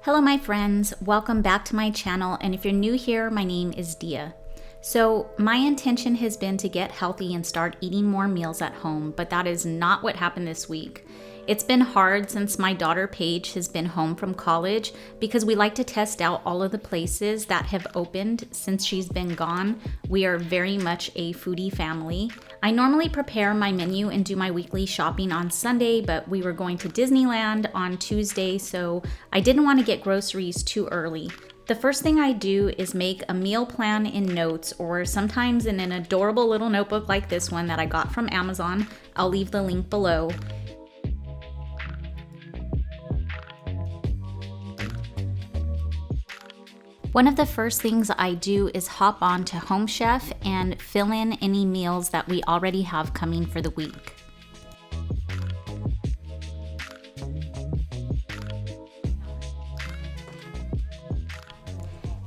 Hello my friends, welcome back to my channel, and if you're new here, my name is Dia. So my intention has been to get healthy and start eating more meals at home, but that is not what happened this week. It's been hard since my daughter Paige has been home from college because we like to test out all of the places that have opened since she's been gone. We are very much a foodie family. I normally prepare my menu and do my weekly shopping on Sunday, but we were going to Disneyland on Tuesday, so I didn't want to get groceries too early. The first thing I do is make a meal plan in notes, or sometimes in an adorable little notebook like this one that I got from Amazon. I'll leave the link below. One of the first things I do is hop on to Home Chef and fill in any meals that we already have coming for the week.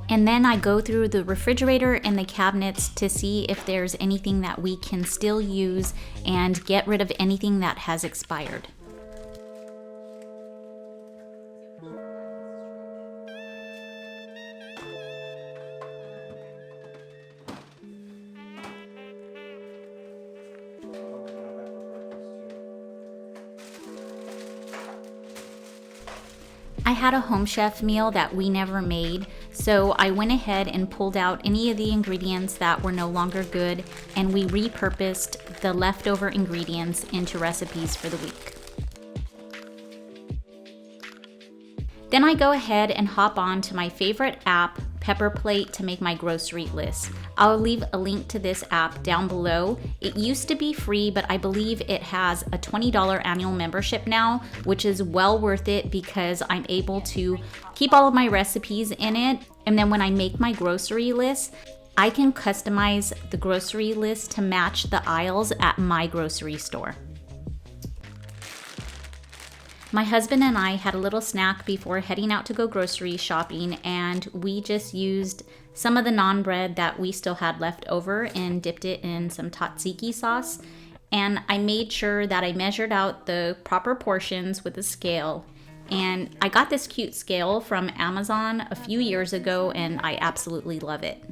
And then I go through the refrigerator and the cabinets to see if there's anything that we can still use and get rid of anything that has expired. I had a Home Chef meal that we never made, so I went ahead and pulled out any of the ingredients that were no longer good, and we repurposed the leftover ingredients into recipes for the week. Then I go ahead and hop on to my favorite app, Pepper Plate, to make my grocery list. I'll leave a link to this app down below. It used to be free, but I believe it has a $20 annual membership now, which is well worth it because I'm able to keep all of my recipes in it. And then when I make my grocery list, I can customize the grocery list to match the aisles at my grocery store. My husband and I had a little snack before heading out to go grocery shopping, and we just used some of the naan bread that we still had left over and dipped it in some tzatziki sauce. And I made sure that I measured out the proper portions with a scale. And I got this cute scale from Amazon a few years ago, and I absolutely love it.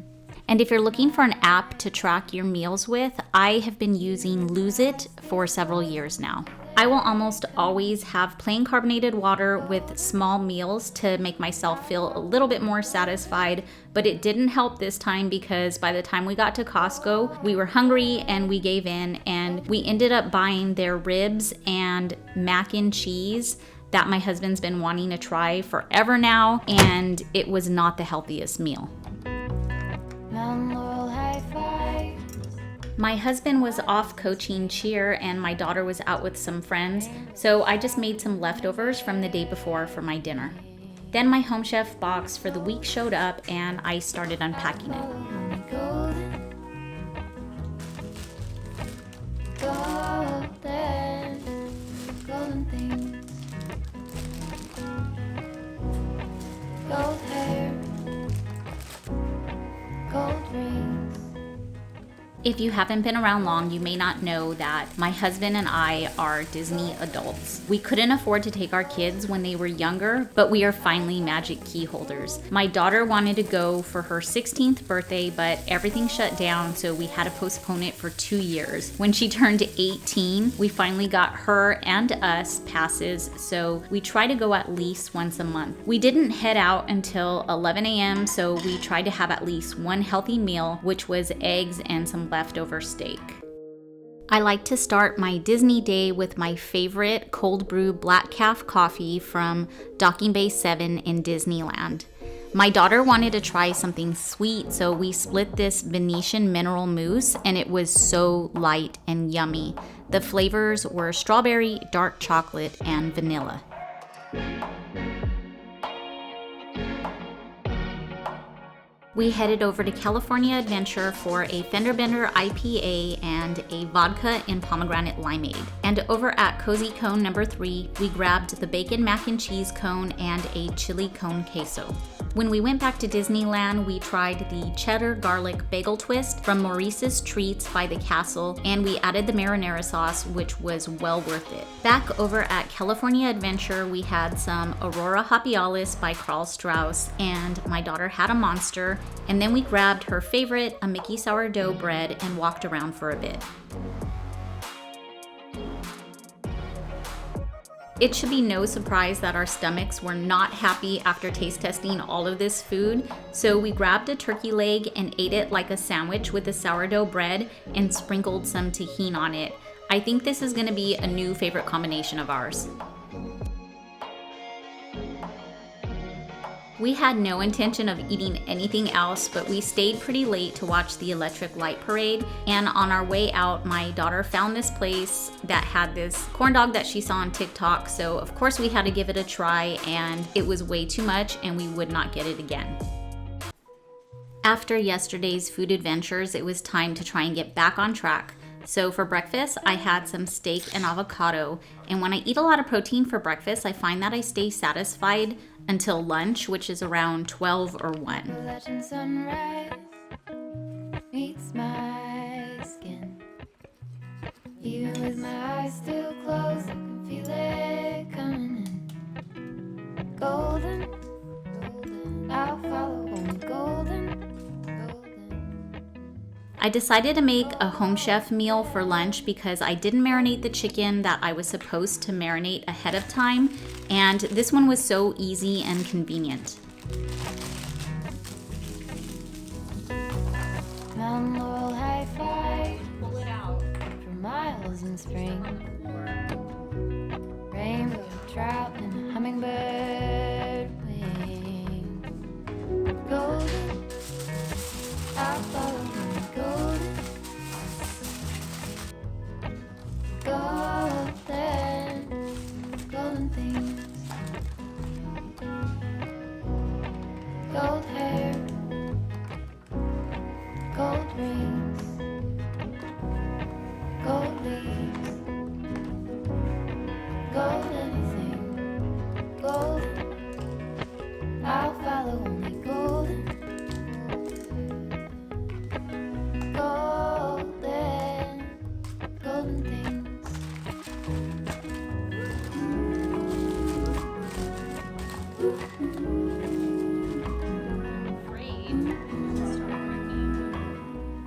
And if you're looking for an app to track your meals with, I have been using Lose It for several years now. I will almost always have plain carbonated water with small meals to make myself feel a little bit more satisfied, but it didn't help this time because by the time we got to Costco, we were hungry and we gave in, and we ended up buying their ribs and mac and cheese that my husband's been wanting to try forever now, and it was not the healthiest meal. My husband was off coaching cheer and my daughter was out with some friends, so I just made some leftovers from the day before for my dinner. Then my Home Chef box for the week showed up and I started unpacking it. Golden things. Gold hair. Gold rings. If you haven't been around long, you may not know that my husband and I are Disney adults. We couldn't afford to take our kids when they were younger, but we are finally magic key holders. My daughter wanted to go for her 16th birthday, but everything shut down, so we had to postpone it for 2 years. When she turned 18, we finally got her and us passes, so we try to go at least once a month. We didn't head out until 11 a.m., so we tried to have at least one healthy meal, which was eggs and some leftover steak. I like to start my Disney day with my favorite cold brew black calf coffee from Docking Bay 7 in Disneyland. My daughter wanted to try something sweet, so we split this Venetian mineral mousse, and it was so light and yummy. The flavors were strawberry, dark chocolate, and vanilla. We headed over to California Adventure for a Fender Bender IPA and a vodka and pomegranate limeade. And over at Cozy Cone number 3, we grabbed the bacon mac and cheese cone and a chili cone queso. When we went back to Disneyland, we tried the cheddar garlic bagel twist from Maurice's Treats by the castle, and we added the marinara sauce, which was well worth it. Back over at California Adventure, we had some Aurora Hopialis by Carl Strauss, and my daughter had a Monster, and then we grabbed her favorite, a Mickey sourdough bread, and walked around for a bit. It should be no surprise that our stomachs were not happy after taste testing all of this food, so we grabbed a turkey leg and ate it like a sandwich with the sourdough bread and sprinkled some tahini on it. I think this is going to be a new favorite combination of ours. We had no intention of eating anything else, but we stayed pretty late to watch the electric light parade, and on our way out, my daughter found this place that had this corn dog that she saw on TikTok, so of course we had to give it a try, and it was way too much and we would not get it again. After yesterday's food adventures, it was time to try and get back on track. So for breakfast, I had some steak and avocado, and when I eat a lot of protein for breakfast, I find that I stay satisfied until lunch, which is around 12 or 1. The legend sunrise meets my skin. Even with my eyes still closed, I can feel it coming in. Golden, golden, I'll follow only golden, golden. I decided to make a home chef meal for lunch because I didn't marinate the chicken that I was supposed to marinate ahead of time, and this one was so easy and convenient. Mountain Laurel high five, pull it out for miles in spring. Rainbow trout and hummingbird wing. Golden, I'll follow him. Golden, golden, golden things. Gold hair, gold rings, gold leaves, gold anything, golden. I'll follow only golden, golden, golden things.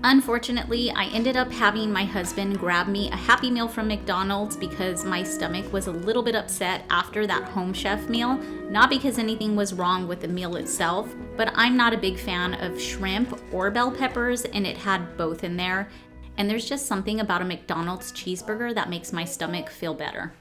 Unfortunately, I ended up having my husband grab me a Happy Meal from McDonald's because my stomach was a little bit upset after that home chef meal, not because anything was wrong with the meal itself, but I'm not a big fan of shrimp or bell peppers, and it had both in there, and there's just something about a McDonald's cheeseburger that makes my stomach feel better.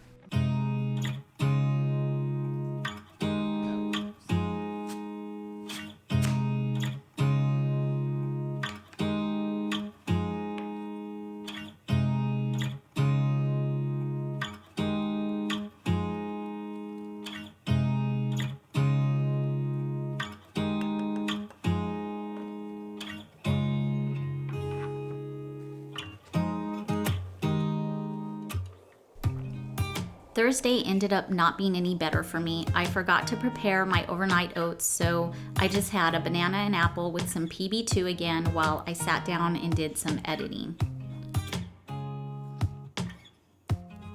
Thursday ended up not being any better for me. I forgot to prepare my overnight oats, so I just had a banana and apple with some PB2 again while I sat down and did some editing.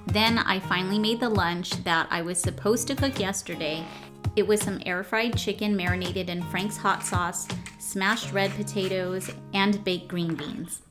Then I finally made the lunch that I was supposed to cook yesterday. It was some air-fried chicken marinated in Frank's hot sauce, smashed red potatoes, and baked green beans.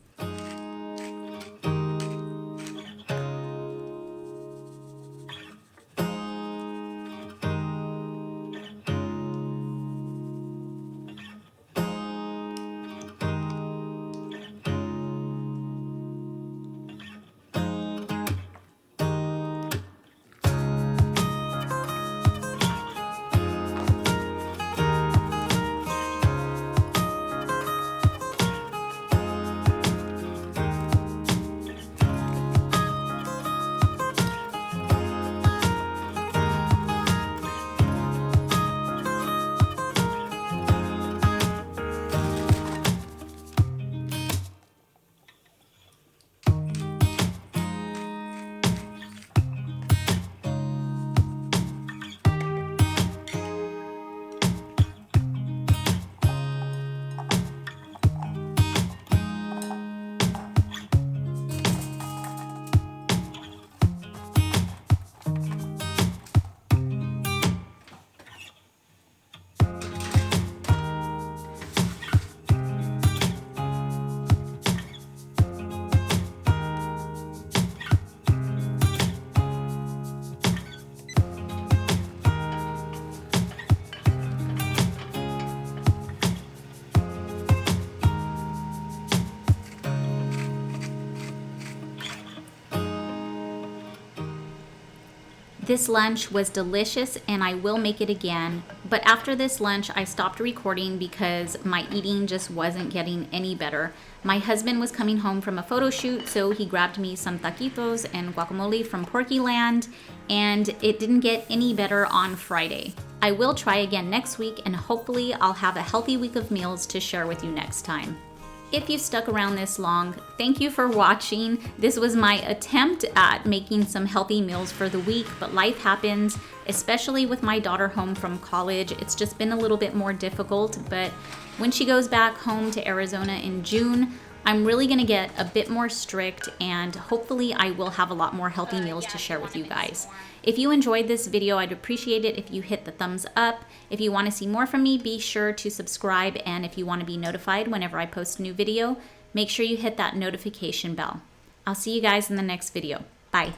This lunch was delicious and I will make it again, but after this lunch I stopped recording because my eating just wasn't getting any better. My husband was coming home from a photo shoot, so he grabbed me some taquitos and guacamole from Porkyland, and it didn't get any better on Friday. I will try again next week, and hopefully I'll have a healthy week of meals to share with you next time. If you've stuck around this long, thank you for watching. This was my attempt at making some healthy meals for the week, but life happens, especially with my daughter home from college. It's just been a little bit more difficult, but when she goes back home to Arizona in June, I'm really gonna get a bit more strict, and hopefully I will have a lot more healthy meals to share with you guys. If you enjoyed this video, I'd appreciate it if you hit the thumbs up. If you want to see more from me, be sure to subscribe, and if you want to be notified whenever I post a new video, make sure you hit that notification bell. I'll see you guys in the next video. Bye.